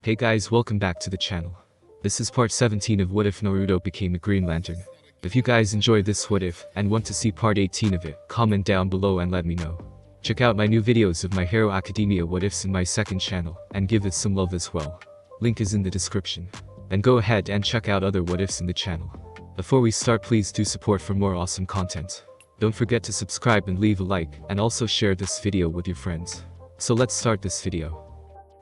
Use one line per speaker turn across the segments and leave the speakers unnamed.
Hey guys, welcome back to the channel. This is part 17 of What If Naruto Became a Green Lantern. If you guys enjoyed this What If and want to see part 18 of it, comment down below and let me know. Check out my new videos of My Hero Academia What Ifs in my second channel and give it some love as well. Link is in the description. And go ahead and check out other What Ifs in the channel. Before we start, please do support for more awesome content. Don't forget to subscribe and leave a like, and also share this video with your friends. So let's start this video.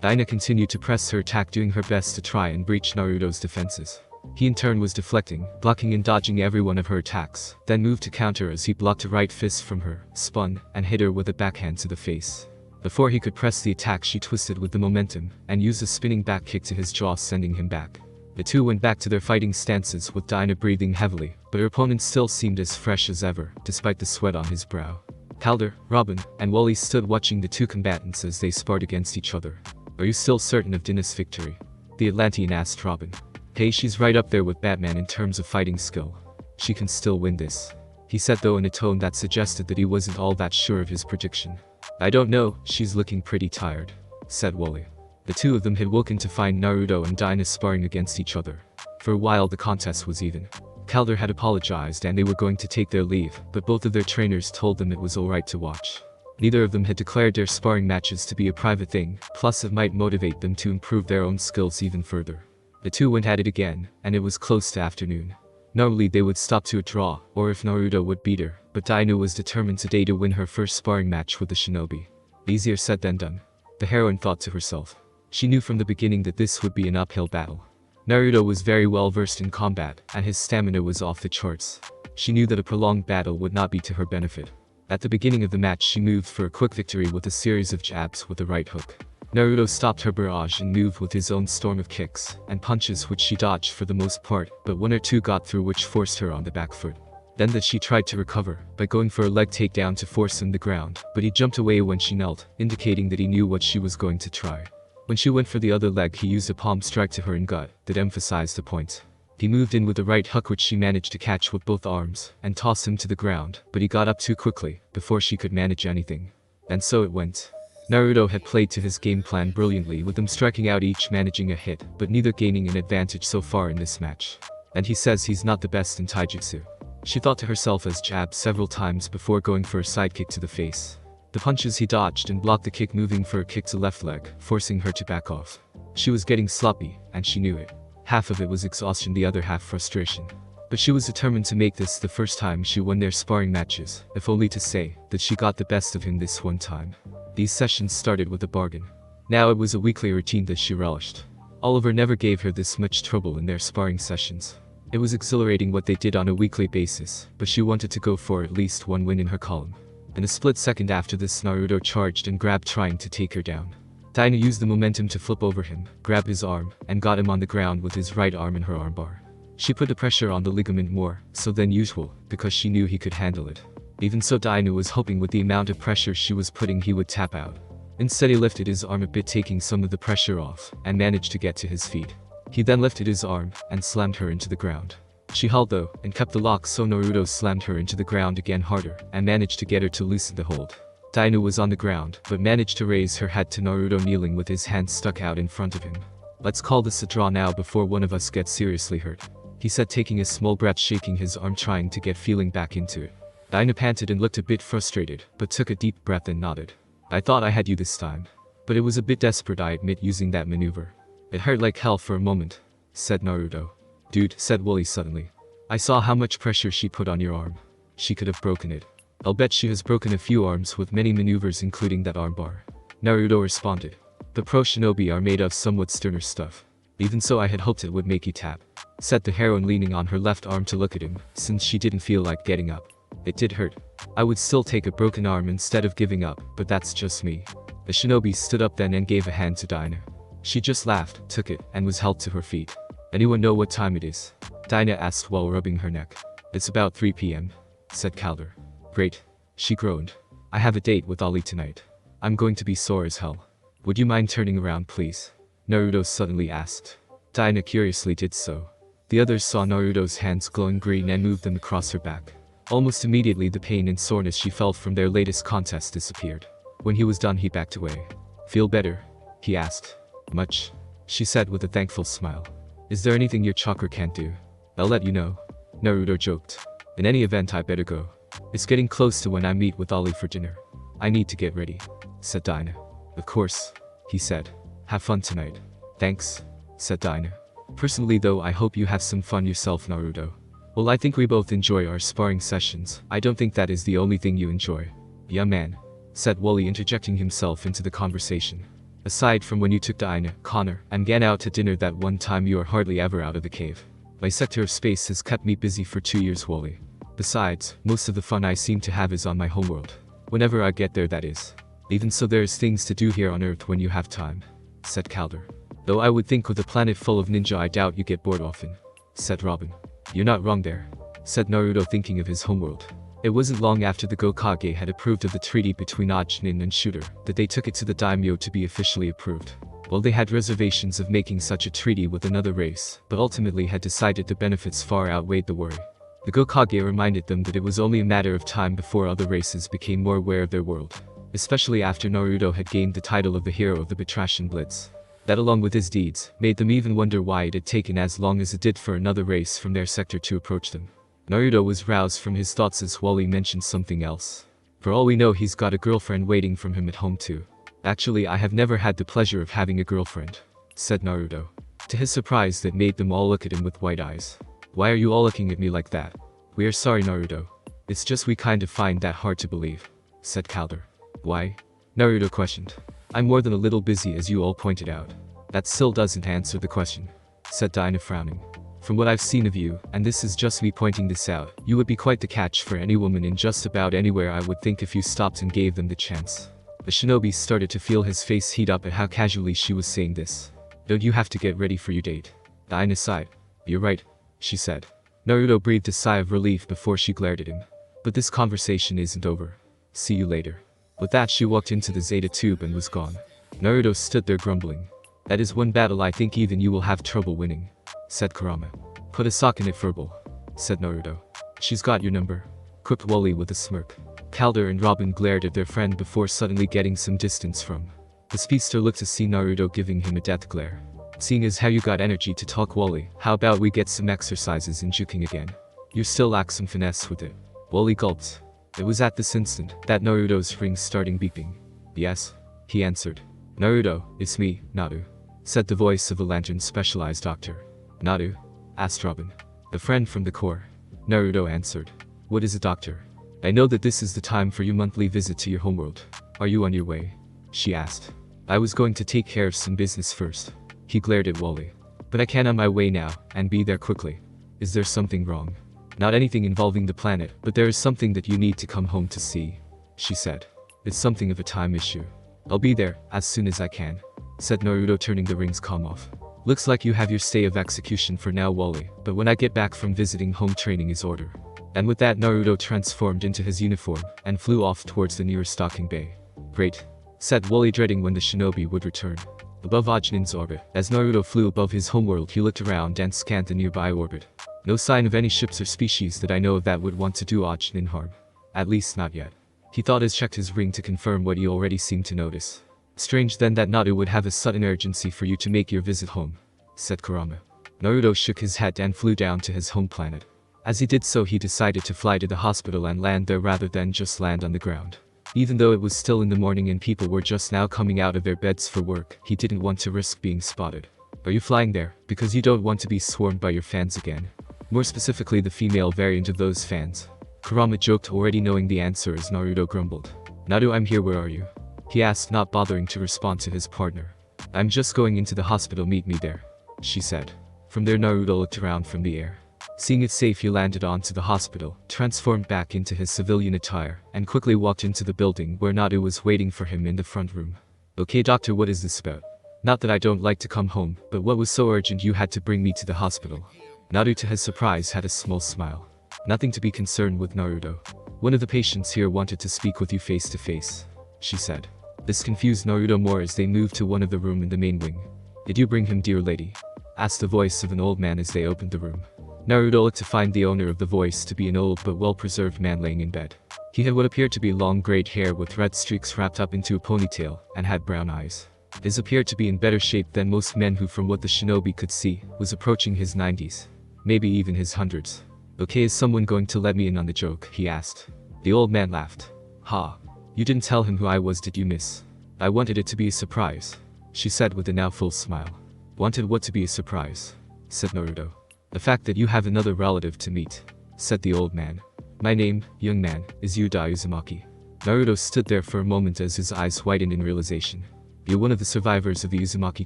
Dinah continued to press her attack, doing her best to try and breach Naruto's defenses. He in turn was deflecting, blocking and dodging every one of her attacks, then moved to counter as he blocked a right fist from her, spun, and hit her with a backhand to the face. Before he could press the attack, she twisted with the momentum, and used a spinning back kick to his jaw, sending him back. The two went back to their fighting stances, with Dinah breathing heavily, but her opponent still seemed as fresh as ever, despite the sweat on his brow. Calder, Robin, and Wally stood watching the two combatants as they sparred against each other. "Are you still certain of Dinah's victory?" the Atlantean asked Robin. "Hey, she's right up there with Batman in terms of fighting skill. She can still win this," he said, though in a tone that suggested that he wasn't all that sure of his prediction. "I don't know, she's looking pretty tired," said Wally. The two of them had woken to find Naruto and Dinah sparring against each other. For a while the contest was even. Calder had apologized and they were going to take their leave, but both of their trainers told them it was alright to watch. Neither of them had declared their sparring matches to be a private thing, plus it might motivate them to improve their own skills even further. The two went at it again, and it was close to afternoon. Normally they would stop to a draw, or if Naruto would beat her, but Dinah was determined today to win her first sparring match with the shinobi. Easier said than done, the heroine thought to herself. She knew from the beginning that this would be an uphill battle. Naruto was very well versed in combat, and his stamina was off the charts. She knew that a prolonged battle would not be to her benefit. At the beginning of the match, she moved for a quick victory with a series of jabs with a right hook. Naruto stopped her barrage and moved with his own storm of kicks and punches, which she dodged for the most part, but one or two got through, which forced her on the back foot. Then that she tried to recover by going for a leg takedown to force him to the ground, but he jumped away when she knelt, indicating that he knew what she was going to try. When she went for the other leg, he used a palm strike to her in gut that emphasized the point. He moved in with a right hook, which she managed to catch with both arms and toss him to the ground, but he got up too quickly before she could manage anything. And so it went. Naruto had played to his game plan brilliantly, with them striking out, each managing a hit, but neither gaining an advantage so far in this match. And he says he's not the best in taijutsu. She thought to herself as jabbed several times before going for a sidekick to the face. The punches he dodged and blocked the kick, moving for a kick to left leg, forcing her to back off. She was getting sloppy, and she knew it. Half of it was exhaustion, the other half frustration. But she was determined to make this the first time she won their sparring matches, if only to say that she got the best of him this one time. These sessions started with a bargain. Now it was a weekly routine that she relished. Oliver never gave her this much trouble in their sparring sessions. It was exhilarating what they did on a weekly basis, but she wanted to go for at least one win in her column. In a split second after this, Naruto charged and grabbed, trying to take her down. Dinah used the momentum to flip over him, grab his arm, and got him on the ground with his right arm in her armbar. She put the pressure on the ligament more so than usual, because she knew he could handle it. Even so, Dinah was hoping with the amount of pressure she was putting he would tap out. Instead, he lifted his arm a bit, taking some of the pressure off, and managed to get to his feet. He then lifted his arm and slammed her into the ground. She held though, and kept the lock, so Naruto slammed her into the ground again harder, and managed to get her to loosen the hold. Dinah was on the ground, but managed to raise her head to Naruto kneeling with his hands stuck out in front of him. "Let's call this a draw now before one of us gets seriously hurt," he said, taking a small breath, shaking his arm, trying to get feeling back into it. Dinah panted and looked a bit frustrated, but took a deep breath and nodded. "I thought I had you this time. But it was a bit desperate, I admit, using that maneuver. It hurt like hell for a moment," said Naruto. "Dude," said Wally suddenly. "I saw how much pressure she put on your arm. She could have broken it. I'll bet she has broken a few arms with many maneuvers, including that armbar." Naruto responded. "The pro shinobi are made of somewhat sterner stuff. Even so, I had hoped it would make you tap," said the heroine, leaning on her left arm to look at him, since she didn't feel like getting up. "It did hurt. I would still take a broken arm instead of giving up, but that's just me." The shinobi stood up then and gave a hand to Dinah. She just laughed, took it, and was held to her feet. "Anyone know what time it is?" Dinah asked while rubbing her neck. "It's about 3 p.m., said Calder. "Great," she groaned. "I have a date with Ollie tonight. I'm going to be sore as hell. Would you mind turning around, please?" Naruto suddenly asked. Dinah curiously did so. The others saw Naruto's hands glowing green and moved them across her back. Almost immediately, the pain and soreness she felt from their latest contest disappeared. When he was done, he backed away. "Feel better?" he asked. "Much," she said with a thankful smile. Is there anything your chakra can't do? I'll let you know. Naruto joked. In any event, I better go. It's getting close to when I meet with Ollie for dinner. I need to get ready, said Dinah. Of course, he said. Have fun tonight. Thanks, said Dinah. Personally though, I hope you have some fun yourself, Naruto. Well, I think we both enjoy our sparring sessions. I don't think that is the only thing you enjoy. Yeah man, said Wally, interjecting himself into the conversation. Aside from when you took Dinah, Connor, and Gan out to dinner that one time, you are hardly ever out of the cave. My sector of space has kept me busy for 2 years, Wally. Besides, most of the fun I seem to have is on my homeworld. Whenever I get there, that is. Even so, there's things to do here on Earth when you have time, said Calder. Though I would think with a planet full of ninja, I doubt you get bored often, said Robin. You're not wrong there, said Naruto, thinking of his homeworld. It wasn't long after the Hokage had approved of the treaty between Ajin and Shooter that they took it to the daimyo to be officially approved. Well, they had reservations of making such a treaty with another race, but ultimately had decided the benefits far outweighed the worry. The Hokage reminded them that it was only a matter of time before other races became more aware of their world, especially after Naruto had gained the title of the hero of the Batrashian Blitz. That, along with his deeds, made them even wonder why it had taken as long as it did for another race from their sector to approach them. Naruto was roused from his thoughts as Wally mentioned something else. For all we know, he's got a girlfriend waiting for him at home too. Actually, I have never had the pleasure of having a girlfriend, said Naruto. To his surprise, that made them all look at him with wide eyes. Why are you all looking at me like that? We are sorry, Naruto. It's just we kind of find that hard to believe, said Calder. Why? Naruto questioned. I'm more than a little busy, as you all pointed out. That still doesn't answer the question, said Dinah, frowning. From what I've seen of you, and this is just me pointing this out, you would be quite the catch for any woman in just about anywhere, I would think, if you stopped and gave them the chance. The shinobi started to feel his face heat up at how casually she was saying this. Don't you have to get ready for your date? Dinah sighed. You're right, she said. Naruto breathed a sigh of relief before she glared at him. But this conversation isn't over. See you later. With that, she walked into the Zeta tube and was gone. Naruto stood there grumbling. That is one battle I think even you will have trouble winning, said Kurama. Put a sock in it, verbal, said Naruto. She's got your number, quipped Wally with a smirk. Calder and Robin glared at their friend before suddenly getting some distance from. The speedster looked to see Naruto giving him a death glare. Seeing as how you got energy to talk, Wally, how about we get some exercises in juking again? You still lack some finesse with it. Wally gulped. It was at this instant that Naruto's ring started beeping. Yes, he answered. Naruto, it's me, Naru, said the voice of a lantern specialized doctor. Naru? Asked Robin. The friend from the Corps. Naruto answered. What is it, doctor? I know that this is the time for your monthly visit to your homeworld. Are you on your way? She asked. I was going to take care of some business first. He glared at Wally. But I can on my way now, and be there quickly. Is there something wrong? Not anything involving the planet, but there is something that you need to come home to see, she said. It's something of a time issue. I'll be there, as soon as I can, said Naruto, turning the ring's comm off. Looks like you have your stay of execution for now, Wally, but when I get back from visiting home, training is order. And with that, Naruto transformed into his uniform, and flew off towards the nearest docking bay. Great, said Wally, dreading when the shinobi would return. Above Ajin's orbit, as Naruto flew above his homeworld, he looked around and scanned the nearby orbit. No sign of any ships or species that I know of that would want to do Ajin harm. At least not yet. He thought as checked his ring to confirm what he already seemed to notice. Strange then that Naruto would have a sudden urgency for you to make your visit home, said Kurama. Naruto shook his head and flew down to his home planet. As he did so, he decided to fly to the hospital and land there rather than just land on the ground. Even though it was still in the morning and people were just now coming out of their beds for work, he didn't want to risk being spotted. Are you flying there because you don't want to be swarmed by your fans again? More specifically, the female variant of those fans. Kurama joked, already knowing the answer, as Naruto grumbled. Naru, I'm here, where are you? He asked, not bothering to respond to his partner. I'm just going into the hospital, meet me there, she said. From there, Naruto looked around from the air. Seeing it safe, he landed onto the hospital, transformed back into his civilian attire, and quickly walked into the building where Naru was waiting for him in the front room. Okay, doctor, what is this about? Not that I don't like to come home, but what was so urgent you had to bring me to the hospital? Naru, to his surprise, had a small smile. Nothing to be concerned with, Naruto. One of the patients here wanted to speak with you face to face, she said. This confused Naruto more as they moved to one of the room in the main wing. Did you bring him, dear lady? Asked the voice of an old man as they opened the room. Naruto looked to find the owner of the voice to be an old but well-preserved man laying in bed. He had what appeared to be long grayed hair with red streaks wrapped up into a ponytail, and had brown eyes. His appeared to be in better shape than most men who, from what the shinobi could see, was approaching his 90s. Maybe even his hundreds. Okay, is someone going to let me in on the joke? He asked. The old man laughed. Ha. You didn't tell him who I was, did you, miss? I wanted it to be a surprise, she said with a now full smile. Wanted what to be a surprise? Said Naruto. The fact that you have another relative to meet, said the old man. My name, young man, is Yudai Uzumaki. Naruto stood there for a moment as his eyes widened in realization. You're one of the survivors of the Uzumaki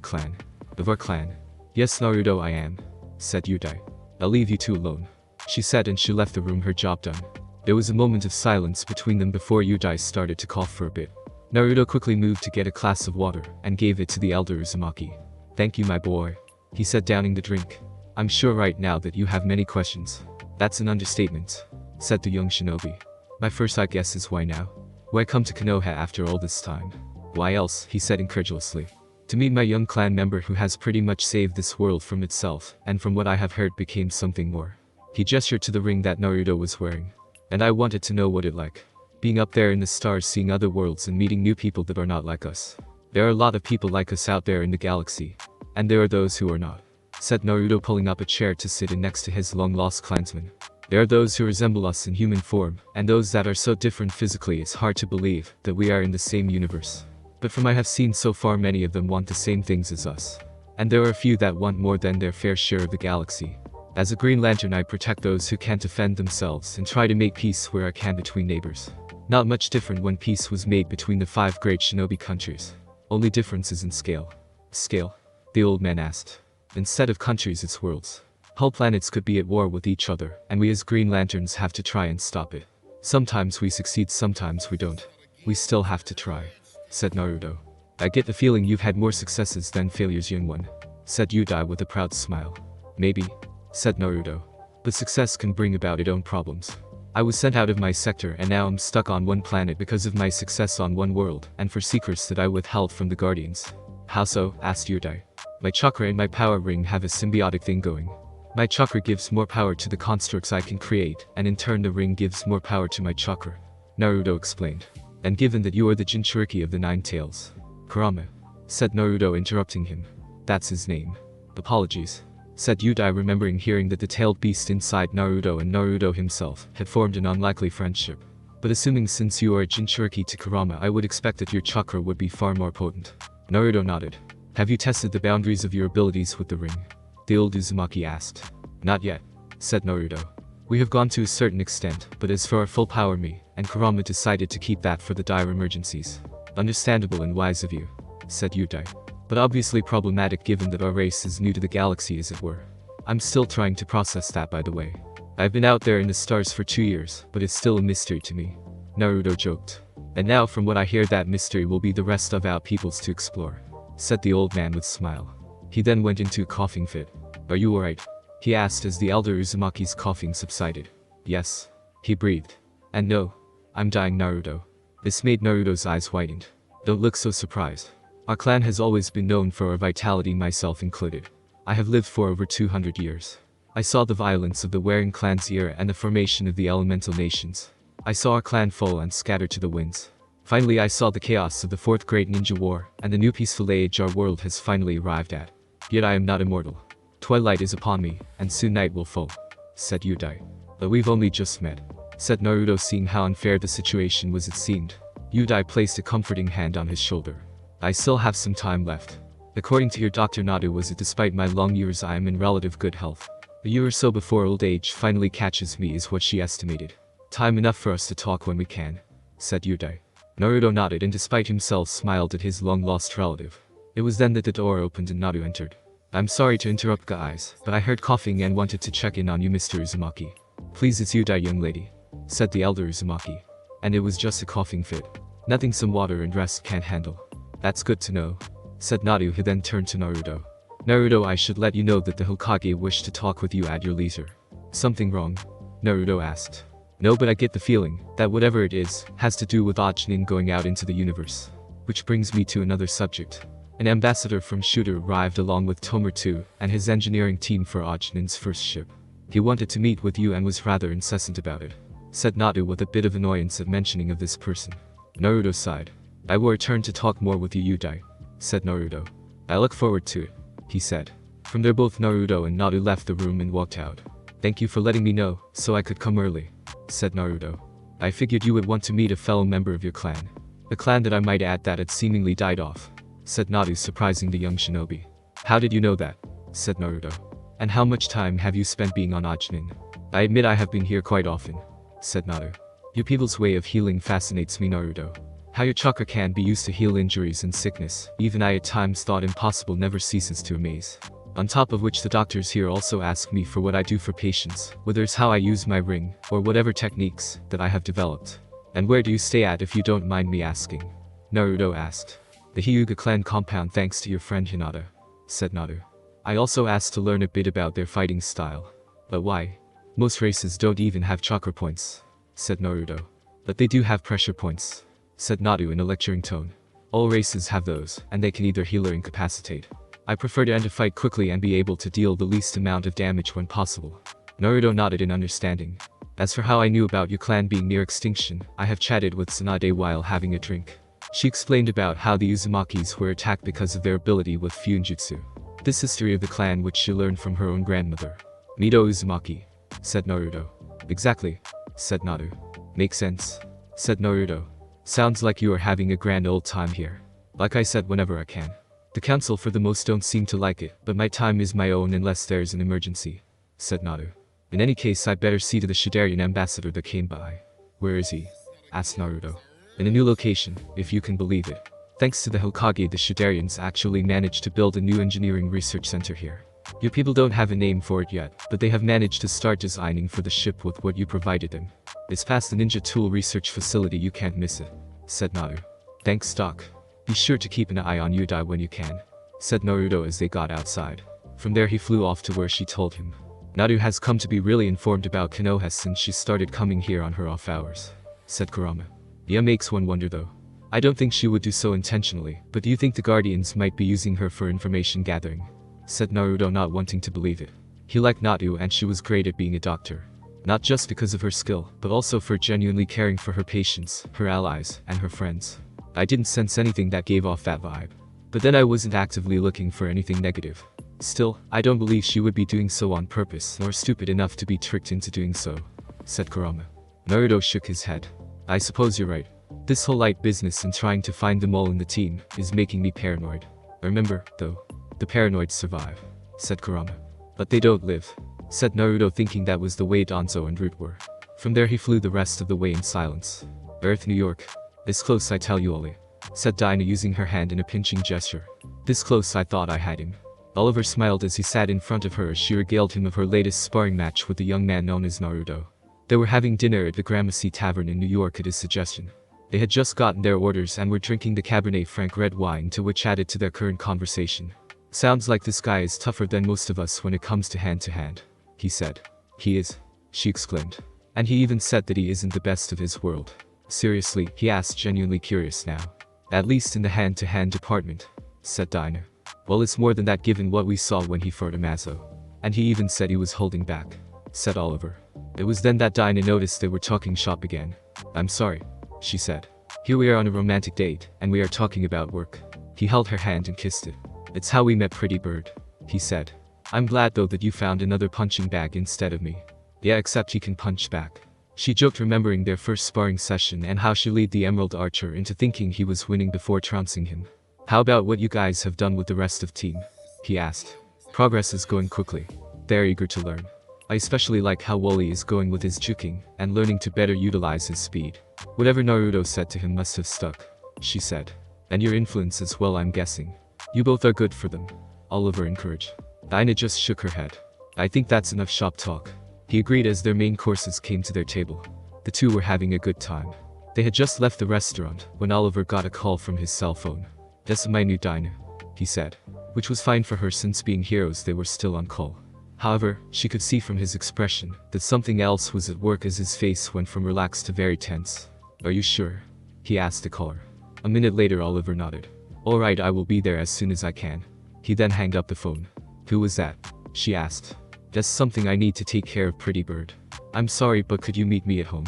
clan. Of our clan? Yes, Naruto, I am, said Yudai. I'll leave you two alone, she said, and she left the room, her job done. There was a moment of silence between them before Yudai started to cough for a bit. Naruto quickly moved to get a glass of water and gave it to the elder Uzumaki. Thank you, my boy, he said, downing the drink. I'm sure right now that you have many questions. That's an understatement, said the young shinobi. My first guess is why now? Why come to Konoha after all this time? Why else, he said incredulously. To meet my young clan member who has pretty much saved this world from itself, and from what I have heard became something more. He gestured to the ring that Naruto was wearing. And I wanted to know what it like. Being up there in the stars, seeing other worlds and meeting new people that are not like us. There are a lot of people like us out there in the galaxy. And there are those who are not, said Naruto, pulling up a chair to sit in next to his long-lost clansman. There are those who resemble us in human form, and those that are so different physically it's hard to believe that we are in the same universe. But from I have seen so far, many of them want the same things as us. And there are a few that want more than their fair share of the galaxy. As a Green Lantern, I protect those who can't defend themselves and try to make peace where I can between neighbors. Not much different when peace was made between the 5 great shinobi countries. Only differences in scale. Scale? The old man asked. Instead of countries, it's worlds. Whole planets could be at war with each other, and we as Green Lanterns have to try and stop it. Sometimes we succeed, sometimes we don't. We still have to try, said Naruto. I get the feeling you've had more successes than failures, young one, said Yudai with a proud smile. Maybe, said Naruto. But success can bring about its own problems. I was sent out of my sector and now I'm stuck on one planet because of my success on one world and for secrets that I withheld from the Guardians. How so? Asked Yudai. My chakra and my power ring have a symbiotic thing going. My chakra gives more power to the constructs I can create, and in turn the ring gives more power to my chakra, Naruto explained. And given that you are the Jinchuriki of the 9 tails. Kurama, said Naruto, interrupting him. That's his name. Apologies, said Yudai, remembering hearing that the tailed beast inside Naruto and Naruto himself had formed an unlikely friendship. But assuming since you are a Jinchuriki to Kurama, I would expect that your chakra would be far more potent. Naruto nodded. Have you tested the boundaries of your abilities with the ring? The old Uzumaki asked. Not yet, said Naruto. We have gone to a certain extent, but as for our full power, me and Kurama decided to keep that for the dire emergencies. Understandable and wise of you, said Yudai. But obviously problematic given that our race is new to the galaxy, as it were. I'm still trying to process that, by the way. I've been out there in the stars for 2 years, but it's still a mystery to me, Naruto joked. And now from what I hear, that mystery will be the rest of our peoples to explore, said the old man with a smile. He then went into a coughing fit. Are you alright? He asked as the elder Uzumaki's coughing subsided. Yes, he breathed. And no, I'm dying, Naruto. This made Naruto's eyes widen. Don't look so surprised. Our clan has always been known for our vitality, myself included. I have lived for over 200 years. I saw the violence of the Warring Clan's era and the formation of the elemental nations. I saw our clan fall and scatter to the winds. Finally, I saw the chaos of the 4th Great Ninja War and the new peaceful age our world has finally arrived at. Yet I am not immortal. Twilight is upon me, and soon night will fall, said Yudai. But we've only just met, said Naruto, seeing how unfair the situation was it seemed. Yudai placed a comforting hand on his shoulder. I still have some time left. According to your Dr. Nadu, was it despite my long years I am in relative good health. A year or so before old age finally catches me is what she estimated. Time enough for us to talk when we can, said Yudai. Naruto nodded and despite himself smiled at his long-lost relative. It was then that the door opened and Nadu entered. I'm sorry to interrupt, guys, but I heard coughing and wanted to check in on you, Mr. Uzumaki. Please, it's Yudai, young lady, said the elder Uzumaki. And it was just a coughing fit. Nothing some water and rest can't handle. That's good to know, said Nadu, who then turned to Naruto. Naruto, I should let you know that the Hokage wished to talk with you at your leisure. Something wrong? Naruto asked. No, but I get the feeling that whatever it is has to do with Ajnin going out into the universe. Which brings me to another subject. An ambassador from Shooter arrived along with Tomer and his engineering team for Ajnin's first ship. He wanted to meet with you and was rather incessant about it, said Nadu with a bit of annoyance at mentioning of this person. Naruto sighed. I will return to talk more with you, Yudai, said Naruto. I look forward to it, he said. From there both Naruto and Naru left the room and walked out. Thank you for letting me know, so I could come early, said Naruto. I figured you would want to meet a fellow member of your clan. A clan that I might add that had seemingly died off, said Naru, surprising the young shinobi. How did you know that? Said Naruto. And how much time have you spent being on Ajnin? I admit I have been here quite often, said Naru. Your people's way of healing fascinates me, Naruto. How your chakra can be used to heal injuries and sickness, even I at times thought impossible, never ceases to amaze. On top of which the doctors here also ask me for what I do for patients, whether it's how I use my ring, or whatever techniques that I have developed. And where do you stay at if you don't mind me asking? Naruto asked. The Hyuga clan compound thanks to your friend Hinata, said Naru. I also asked to learn a bit about their fighting style. But why? Most races don't even have chakra points, said Naruto. But they do have pressure points, said Naru in a lecturing tone. All races have those, and they can either heal or incapacitate. I prefer to end a fight quickly and be able to deal the least amount of damage when possible. Naruto nodded in understanding. As for how I knew about your clan being near extinction, I have chatted with Tsunade while having a drink. She explained about how the Uzumakis were attacked because of their ability with Fuinjutsu. This history of the clan which she learned from her own grandmother. Nido Uzumaki, said Naruto. Exactly, said Naru. Makes sense, said Naruto. Sounds like you are having a grand old time here. Like I said, whenever I can. The council for the most don't seem to like it, but my time is my own unless there's an emergency, said Naru. In any case, I'd better see to the Shidarian ambassador that came by. Where is he? Asked Naruto. In a new location, if you can believe it. Thanks to the Hokage, the Shidarians actually managed to build a new engineering research center here. Your people don't have a name for it yet, but they have managed to start designing for the ship with what you provided them. It's past the ninja tool research facility, you can't miss it, said Naru. Thanks, Doc. Be sure to keep an eye on Yudai when you can, said Naruto as they got outside. From there he flew off to where she told him. Naru has come to be really informed about Konoha since she started coming here on her off hours, said Kurama. Yeah, makes one wonder though. I don't think she would do so intentionally, but do you think the Guardians might be using her for information gathering? Said Naruto, not wanting to believe it. He liked Naru and she was great at being a doctor. Not just because of her skill, but also for genuinely caring for her patients, her allies, and her friends. I didn't sense anything that gave off that vibe. But then I wasn't actively looking for anything negative. Still, I don't believe she would be doing so on purpose, nor stupid enough to be tricked into doing so, said Kurama. Naruto shook his head. I suppose you're right. This whole light business and trying to find them all in the team is making me paranoid. Remember, though, the paranoids survive, said Kurama. But they don't live, said Naruto, thinking that was the way Danzo and Root were. From there he flew the rest of the way in silence. Earth, New York. This close, I tell you, Ollie, said Dinah, using her hand in a pinching gesture. This close, I thought I had him. Oliver smiled as he sat in front of her as she regaled him of her latest sparring match with the young man known as Naruto. They were having dinner at the Gramercy Tavern in New York at his suggestion. They had just gotten their orders and were drinking the Cabernet Franc red wine, to which added to their current conversation. Sounds like this guy is tougher than most of us when it comes to hand, he said. He is, she exclaimed. And he even said that he isn't the best of his world. Seriously, he asked, genuinely curious now. At least in the hand-to-hand department, said Dinah. Well, it's more than that given what we saw when he fought Amazo. And he even said he was holding back, said Oliver. It was then that Dinah noticed they were talking shop again. I'm sorry, she said. Here we are on a romantic date, and we are talking about work. He held her hand and kissed it. It's how we met, pretty bird, he said. I'm glad though that you found another punching bag instead of me. Yeah, except he can punch back. She joked, remembering their first sparring session and how she led the Emerald Archer into thinking he was winning before trouncing him. How about what you guys have done with the rest of team? He asked. Progress is going quickly. They're eager to learn. I especially like how Wooly is going with his juking and learning to better utilize his speed. Whatever Naruto said to him must have stuck, she said. And your influence as well, I'm guessing. You both are good for them, Oliver encouraged. Dinah just shook her head. I think that's enough shop talk. He agreed as their main courses came to their table. The two were having a good time. They had just left the restaurant when Oliver got a call from his cell phone. That's my new Dinah, he said, which was fine for her since being heroes they were still on call. However, she could see from his expression that something else was at work as his face went from relaxed to very tense. Are you sure? He asked the caller. A minute later Oliver nodded. Alright, I will be there as soon as I can. He then hanged up the phone. Who was that? She asked. That's something I need to take care of, pretty bird. I'm sorry, but could you meet me at home?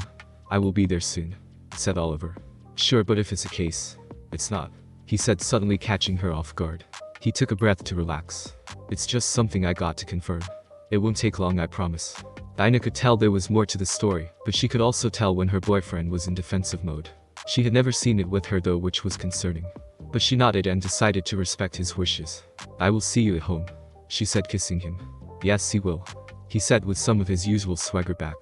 I will be there soon, said Oliver. Sure, but if it's a case. It's not. he said, suddenly catching her off guard. He took a breath to relax. It's just something I got to confirm. It won't take long, I promise. Dinah could tell there was more to the story, but she could also tell when her boyfriend was in defensive mode. She had never seen it with her though, which was concerning. But she nodded and decided to respect his wishes. I will see you at home, she said, kissing him. Yes, he will, he said with some of his usual swagger back.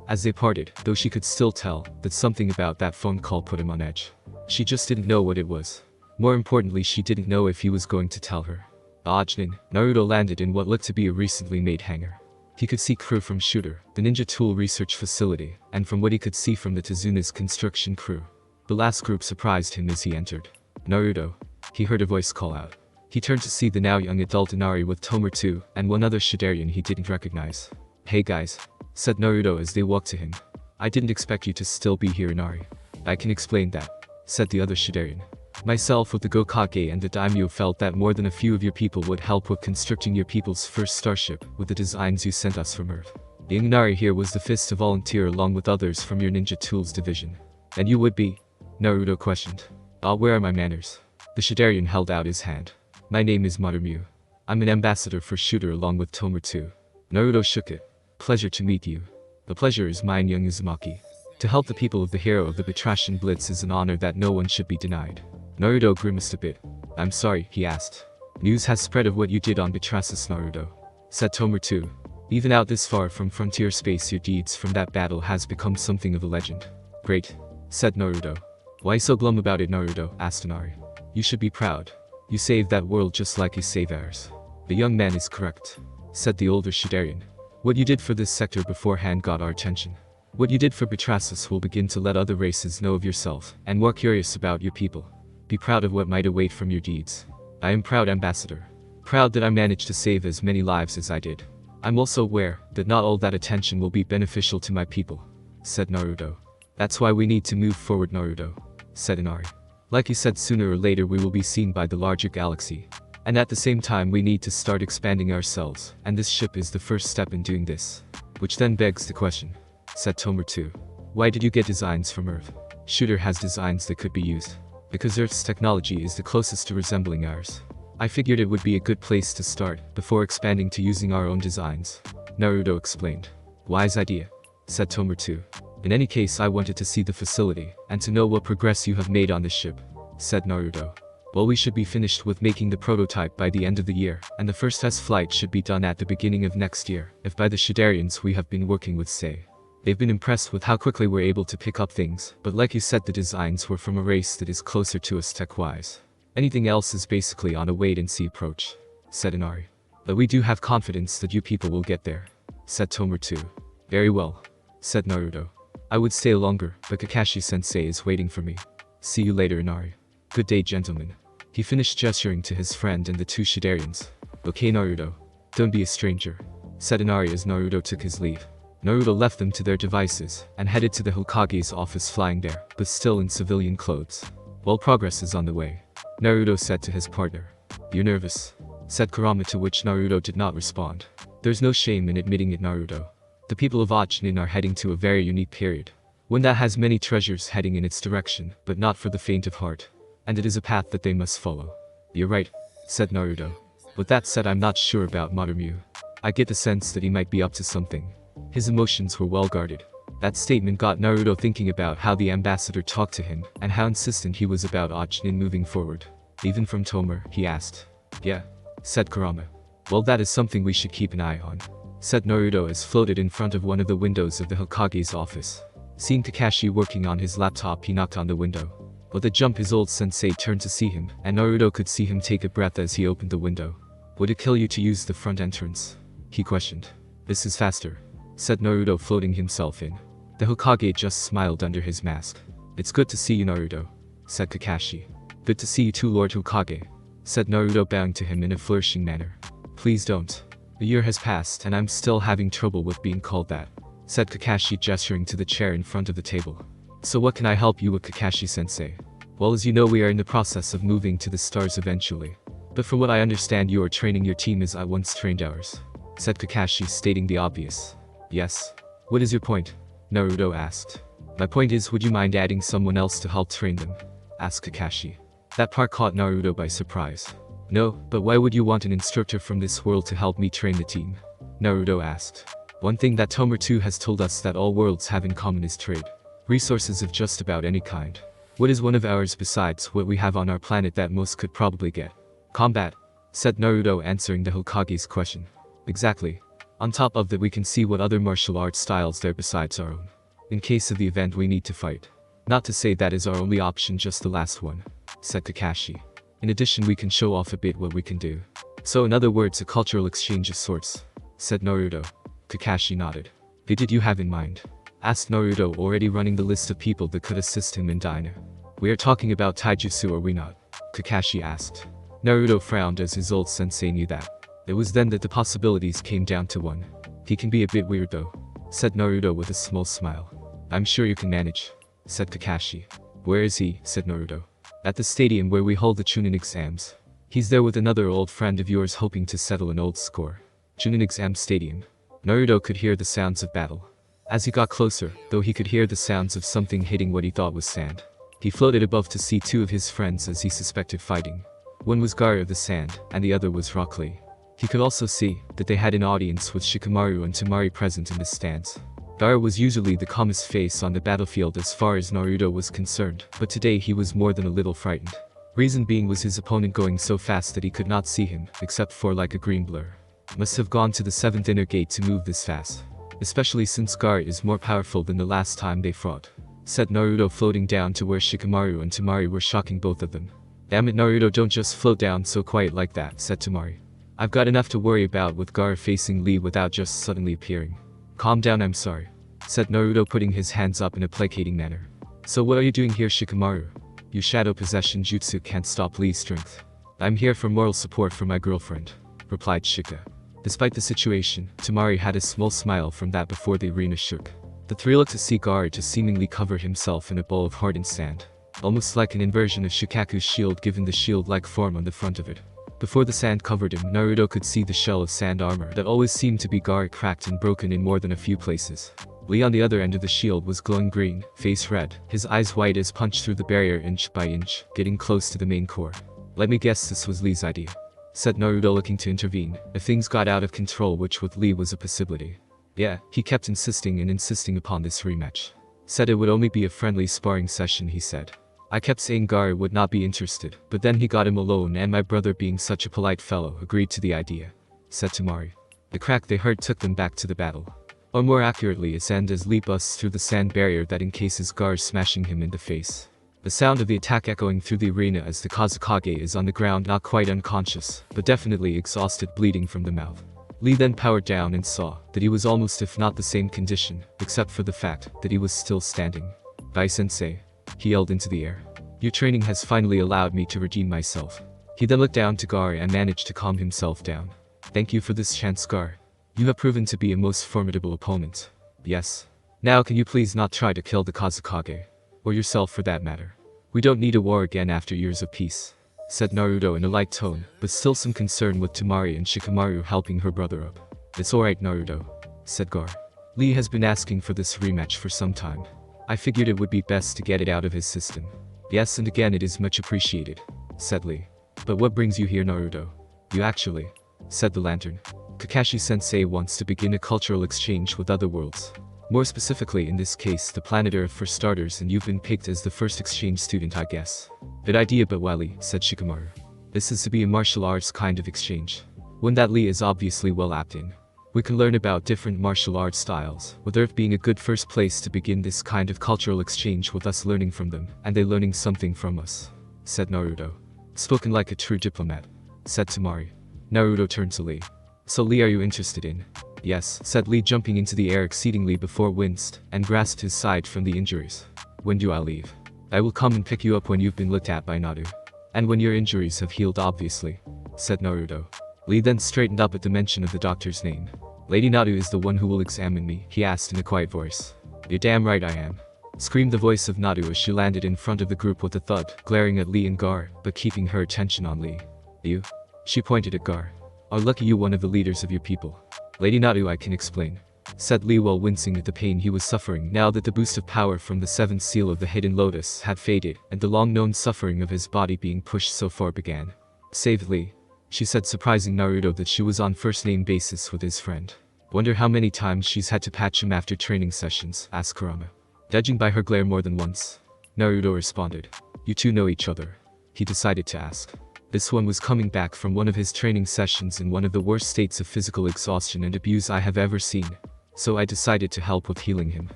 As they parted, though she could still tell that something about that phone call put him on edge. She just didn't know what it was. More importantly, she didn't know if he was going to tell her. Naruto landed in what looked to be a recently made hangar. He could see crew from Shooter, the ninja tool research facility, and from what he could see from the Tezuna's construction crew. The last group surprised him as he entered. Naruto, he heard a voice call out. He turned to see the now young adult Inari with Tomer too, and one other Shidarian he didn't recognize. Hey guys, said Naruto as they walked to him. I didn't expect you to still be here, Inari. I can explain that, said the other Shidarian. Myself with the Hokage and the Daimyo felt that more than a few of your people would help with constructing your people's first starship with the designs you sent us from Earth. The Inari here was the first to volunteer along with others from your ninja tools division. And you would be? Naruto questioned. Where are my manners? The Shidarian held out his hand. My name is Marumu. I'm an ambassador for Shooter along with Tomer too. Naruto shook it. Pleasure to meet you. The pleasure is mine, young Uzumaki. To help the people of the hero of the Batrashian Blitz is an honor that no one should be denied. Naruto grimaced a bit. I'm sorry, he asked. News has spread of what you did on Betrasis, Naruto, said Tomer too. Even out this far from frontier space, your deeds from that battle has become something of a legend. Great, said Naruto. Why so glum about it, Naruto? Asked Inari. You should be proud. You saved that world just like you save ours. The young man is correct, said the older Shidarian. What you did for this sector beforehand got our attention. What you did for Betrasis will begin to let other races know of yourself, and more curious about your people. Be proud of what might await from your deeds. I am proud, Ambassador. Proud that I managed to save as many lives as I did. I'm also aware that not all that attention will be beneficial to my people, said Naruto. That's why we need to move forward, Naruto, said Inari. Like you said, sooner or later we will be seen by the larger galaxy. And at the same time we need to start expanding ourselves, and this ship is the first step in doing this. Which then begs the question, said Tomer too. Why did you get designs from Earth? Shooter has designs that could be used. Because Earth's technology is the closest to resembling ours. I figured it would be a good place to start, before expanding to using our own designs. Naruto explained. Wise idea, said Tomer too. In any case, I wanted to see the facility, and to know what progress you have made on the ship, said Naruto. Well, we should be finished with making the prototype by the end of the year, and the first test flight should be done at the beginning of next year, if by the Shidarians we have been working with say. They've been impressed with how quickly we're able to pick up things, but like you said, the designs were from a race that is closer to us tech-wise. Anything else is basically on a wait-and-see approach, said Inari. But we do have confidence that you people will get there, said Tomer too. Very well, said Naruto. I would stay longer, but Kakashi-sensei is waiting for me. See you later, Inari. Good day, gentlemen. He finished gesturing to his friend and the two Shidarians. Okay, Naruto. Don't be a stranger, said Inari as Naruto took his leave. Naruto left them to their devices, and headed to the Hokage's office, flying there, but still in civilian clothes. Well, progress is on the way, Naruto said to his partner. You're nervous, said Kurama, to which Naruto did not respond. There's no shame in admitting it, Naruto. The people of Ojnin are heading to a very unique period. One that has many treasures heading in its direction, but not for the faint of heart. And it is a path that they must follow. You're right, said Naruto. With that said, I'm not sure about Marumu. I get the sense that he might be up to something. His emotions were well guarded. That statement got Naruto thinking about how the ambassador talked to him, and how insistent he was about Ojnin moving forward. Even from Tomer, he asked. Yeah, said Kurama. Well, that is something we should keep an eye on, said Naruto as floated in front of one of the windows of the Hokage's office. Seeing Kakashi working on his laptop, he knocked on the window. With a jump, his old sensei turned to see him, and Naruto could see him take a breath as he opened the window. Would it kill you to use the front entrance? He questioned. This is faster, said Naruto, floating himself in. The Hokage just smiled under his mask. It's good to see you, Naruto, said Kakashi. Good to see you too, Lord Hokage, said Naruto, bowing to him in a flourishing manner. Please don't. A year has passed and I'm still having trouble with being called that, said Kakashi, gesturing to the chair in front of the table. So what can I help you with, Kakashi-sensei? Well, as you know, we are in the process of moving to the stars eventually. But from what I understand, you are training your team as I once trained ours, said Kakashi, stating the obvious. Yes. What is your point? Naruto asked. My point is, would you mind adding someone else to help train them? Asked Kakashi. That part caught Naruto by surprise. No, but why would you want an instructor from this world to help me train the team? Naruto asked. One thing that Tomer has told us that all worlds have in common is trade. Resources of just about any kind. What is one of ours besides what we have on our planet that most could probably get? Combat, said Naruto, answering the Hokage's question. Exactly. On top of that, we can see what other martial arts styles there besides our own. In case of the event we need to fight. Not to say that is our only option, just the last one, said Kakashi. In addition, we can show off a bit what we can do. So in other words, a cultural exchange of sorts, said Naruto. Kakashi nodded. Who did you have in mind? Asked Naruto, already running the list of people that could assist him in Dinah. We are talking about taijutsu, are we not? Kakashi asked. Naruto frowned as his old sensei knew that. It was then that the possibilities came down to one. He can be a bit weird though, said Naruto with a small smile. I'm sure you can manage, said Kakashi. Where is he? Said Naruto. At the stadium where we hold the Chunin exams. He's there with another old friend of yours hoping to settle an old score. Chunin exam stadium. Naruto could hear the sounds of battle. As he got closer, though, he could hear the sounds of something hitting what he thought was sand. He floated above to see two of his friends as he suspected fighting. One was Gaara of the Sand, and the other was Rock Lee. He could also see that they had an audience with Shikamaru and Temari present in the stands. Gaara was usually the calmest face on the battlefield as far as Naruto was concerned, but today he was more than a little frightened. Reason being was his opponent going so fast that he could not see him, except for like a green blur. Must have gone to the 7th inner gate to move this fast. Especially since Gaara is more powerful than the last time they fought, said Naruto, floating down to where Shikamaru and Temari were, shocking both of them. Damn it, Naruto, don't just float down so quiet like that, said Temari. I've got enough to worry about with Gaara facing Lee without just suddenly appearing. Calm down, I'm sorry, said Naruto, putting his hands up in a placating manner. So what are you doing here, Shikamaru? Your shadow possession jutsu can't stop Lee's strength. I'm here for moral support for my girlfriend, replied Shika. Despite the situation, Temari had a small smile from that before the arena shook. The three looked to see Gaara just seemingly cover himself in a bowl of hardened sand. Almost like an inversion of Shikaku's shield given the shield-like form on the front of it. Before the sand covered him, Naruto could see the shell of sand armor that always seemed to be Gaara cracked and broken in more than a few places. Lee on the other end of the shield was glowing green, face red, his eyes white as punch through the barrier inch by inch, getting close to the main core. Let me guess, this was Lee's idea, said Naruto, looking to intervene if things got out of control, which with Lee was a possibility. Yeah, he kept insisting upon this rematch. Said it would only be a friendly sparring session, he said. I kept saying Gaara would not be interested, but then he got him alone, and my brother, being such a polite fellow, agreed to the idea, said Temari. The crack they heard took them back to the battle. Or more accurately, a sand as Lee busts through the sand barrier that encases Gaara, smashing him in the face. The sound of the attack echoing through the arena as the Hokage is on the ground, not quite unconscious, but definitely exhausted, bleeding from the mouth. Lee then powered down and saw that he was almost, if not the same condition, except for the fact that he was still standing. Gai-sensei, he yelled into the air. Your training has finally allowed me to redeem myself. He then looked down to Gaara and managed to calm himself down. Thank you for this chance, Gaara. You have proven to be a most formidable opponent. Yes. Now can you please not try to kill the Hokage? Or yourself for that matter. We don't need a war again after years of peace, said Naruto in a light tone, but still some concern with Temari and Shikamaru helping her brother up. It's alright, Naruto, said Gaara. Lee has been asking for this rematch for some time. I figured it would be best to get it out of his system. Yes, and again it is much appreciated, said Lee. But what brings you here, Naruto? You actually, said the Lantern. Kakashi-sensei wants to begin a cultural exchange with other worlds. More specifically in this case the planet Earth for starters, and you've been picked as the first exchange student, I guess. Good idea, but Wally, said Shikamaru. This is to be a martial arts kind of exchange. One that Lee is obviously well apt in. We can learn about different martial arts styles, with Earth being a good first place to begin this kind of cultural exchange, with us learning from them, and they learning something from us, said Naruto. Spoken like a true diplomat, said Temari. Naruto turned to Lee. So Lee, are you interested in? Yes, said Lee, jumping into the air exceedingly before winced, and grasped his side from the injuries. When do I leave? I will come and pick you up when you've been looked at by Naruto. And when your injuries have healed, obviously, said Naruto. Lee then straightened up at the mention of the doctor's name. Lady Naruto is the one who will examine me, he asked in a quiet voice. You're damn right I am, screamed the voice of Naruto as she landed in front of the group with a thud, glaring at Lee and Gaara, but keeping her attention on Lee. You? She pointed at Gaara. Are lucky you one of the leaders of your people. Lady Naruto, I can explain, said Lee while wincing at the pain he was suffering now that the boost of power from the seventh seal of the Hidden Lotus had faded and the long-known suffering of his body being pushed so far began. Save Lee, she said, surprising Naruto that she was on first-name basis with his friend. Wonder how many times she's had to patch him after training sessions, asked Kurama. Judging by her glare more than once, Naruto responded. You two know each other? He decided to ask. This one was coming back from one of his training sessions in one of the worst states of physical exhaustion and abuse I have ever seen. So I decided to help with healing him.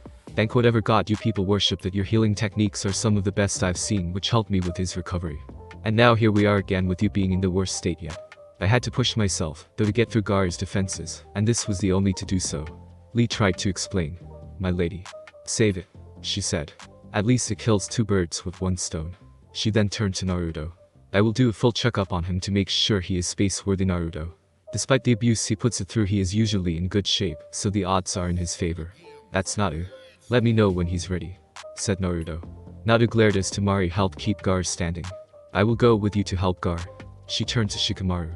Thank whatever god you people worship that your healing techniques are some of the best I've seen, which helped me with his recovery. And now here we are again with you being in the worst state yet. I had to push myself, though, to get through Gaara's defenses, and this was the only to do so. Lee tried to explain. My lady. Save it, she said. At least it kills two birds with one stone. She then turned to Naruto. I will do a full checkup on him to make sure he is space-worthy. Naruto. Despite the abuse he puts it through, he is usually in good shape, so the odds are in his favor. That's Naru. Let me know when he's ready, said Naruto. Naru glared as Temari helped keep Gaara standing. I will go with you to help Gaara. She turned to Shikamaru.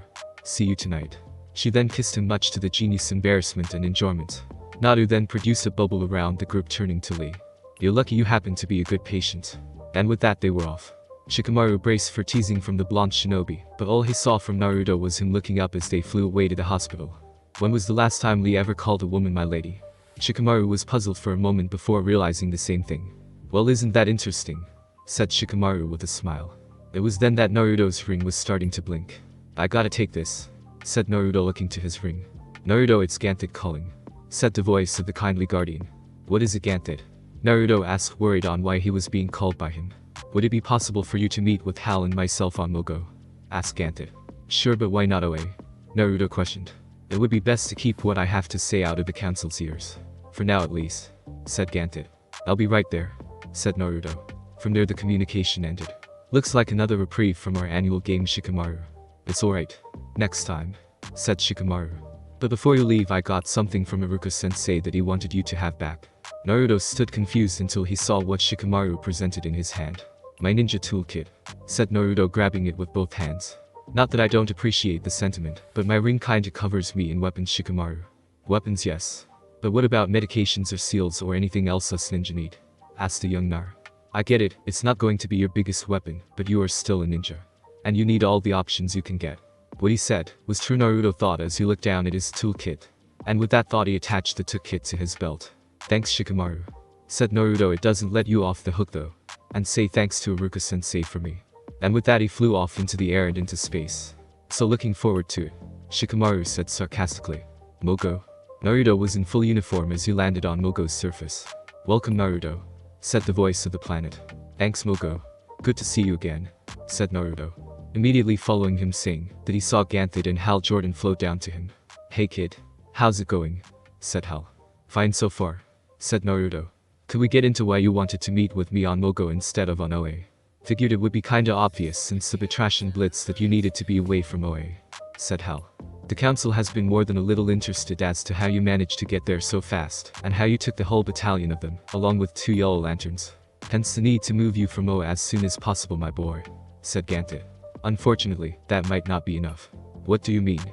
See you tonight. She then kissed him, much to the genius' embarrassment and enjoyment. Naru then produced a bubble around the group, turning to Lee. You're lucky you happen to be a good patient. And with that they were off. Shikamaru braced for teasing from the blonde shinobi, but all he saw from Naruto was him looking up as they flew away to the hospital. When was the last time Lee ever called a woman my lady? Shikamaru was puzzled for a moment before realizing the same thing. Well, isn't that interesting? Said Shikamaru with a smile. It was then that Naruto's ring was starting to blink. I gotta take this, said Naruto, looking to his ring. Naruto, it's Ganthet calling, said the voice of the kindly guardian. What is it, Ganthet? Naruto asked, worried on why he was being called by him. Would it be possible for you to meet with Hal and myself on Mogo? Asked Ganthet. Sure, but why not Oe? Naruto questioned. It would be best to keep what I have to say out of the council's ears. For now at least, said Ganthet. I'll be right there, said Naruto. From there the communication ended. Looks like another reprieve from our annual game, Shikamaru. It's alright. Next time, said Shikamaru. But before you leave, I got something from Iruka-sensei that he wanted you to have back. Naruto stood confused until he saw what Shikamaru presented in his hand. My ninja toolkit, said Naruto, grabbing it with both hands. Not that I don't appreciate the sentiment, but my ring kinda covers me in weapons, Shikamaru. Weapons, yes. But what about medications or seals or anything else us ninja need? Asked the young Nar. I get it, it's not going to be your biggest weapon, but you are still a ninja. And you need all the options you can get. What he said was true, Naruto thought as he looked down at his toolkit. And with that thought he attached the toolkit to his belt. Thanks, Shikamaru, said Naruto. It doesn't let you off the hook though. And say thanks to Iruka-sensei for me. And with that he flew off into the air and into space. So looking forward to it, Shikamaru said sarcastically. Mogo. Naruto was in full uniform as he landed on Mogo's surface. Welcome, Naruto, said the voice of the planet. Thanks, Mogo. Good to see you again, said Naruto. Immediately following him, saying that he saw Ganthet and Hal Jordan float down to him. Hey kid, how's it going? Said Hal. Fine so far, said Naruto. Could we get into why you wanted to meet with me on Mogo instead of on OA? Figured it would be kinda obvious since the Betrashian Blitz that you needed to be away from OA, said Hal. The council has been more than a little interested as to how you managed to get there so fast, and how you took the whole battalion of them, along with 2 yellow lanterns. Hence the need to move you from OA as soon as possible, my boy, said Ganthet. Unfortunately, that might not be enough. What do you mean?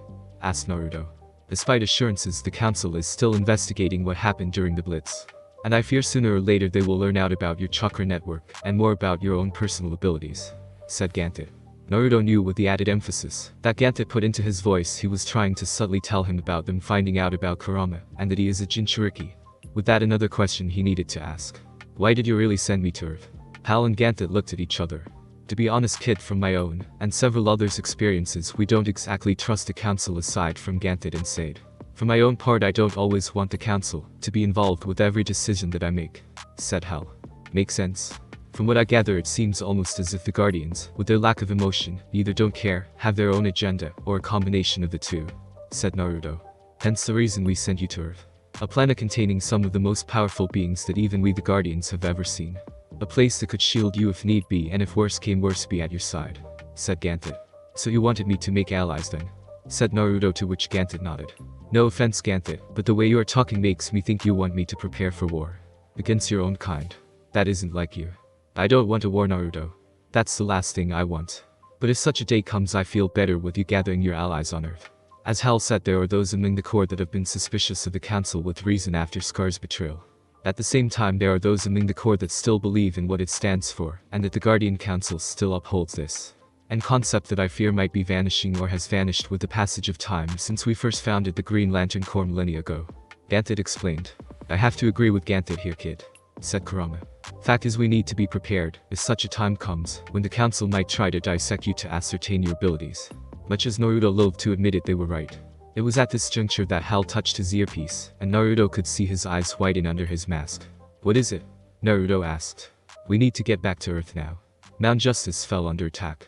Asked Naruto. Despite assurances, the council is still investigating what happened during the Blitz. And I fear sooner or later they will learn out about your chakra network, and more about your own personal abilities, said Ganthet. Naruto knew with the added emphasis that Ganthet put into his voice he was trying to subtly tell him about them finding out about Kurama, and that he is a Jinchuriki. With that, another question he needed to ask. Why did you really send me to Earth? Hal and Ganthet looked at each other. To be honest, kid, from my own, and several others' experiences, we don't exactly trust the council aside from Ganthet and Sade. For my own part, I don't always want the council to be involved with every decision that I make, said Hal. Makes sense. From what I gather, it seems almost as if the Guardians, with their lack of emotion, either don't care, have their own agenda, or a combination of the two, said Naruto. Hence the reason we sent you to Earth. A planet containing some of the most powerful beings that even we the Guardians have ever seen. A place that could shield you if need be, and if worse came worse, be at your side, said Ganthet. So you wanted me to make allies then? Said Naruto, to which Ganthet nodded. No offense, Ganthet, but the way you are talking makes me think you want me to prepare for war. Against your own kind. That isn't like you. I don't want a war, Naruto. That's the last thing I want. But if such a day comes, I feel better with you gathering your allies on Earth. As Hal said, there are those among the court that have been suspicious of the council with reason after Scar's betrayal. At the same time, there are those among the court that still believe in what it stands for, and that the Guardian Council still upholds this. And concept that I fear might be vanishing or has vanished with the passage of time since we first founded the Green Lantern Corps millennia ago. Ganthet explained. I have to agree with Ganthet here, kid, said Kurama. Fact is, we need to be prepared, as such a time comes, when the council might try to dissect you to ascertain your abilities. Much as Naruto loathed to admit it, they were right. It was at this juncture that Hal touched his earpiece, and Naruto could see his eyes whiten under his mask. What is it? Naruto asked. We need to get back to Earth now. Mount Justice fell under attack.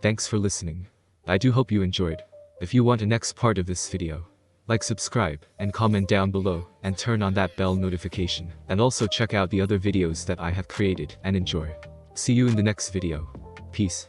Thanks for listening. I do hope you enjoyed. If you want a next part of this video, like, subscribe, and comment down below, and turn on that bell notification, and also check out the other videos that I have created, and enjoy. See you in the next video. Peace.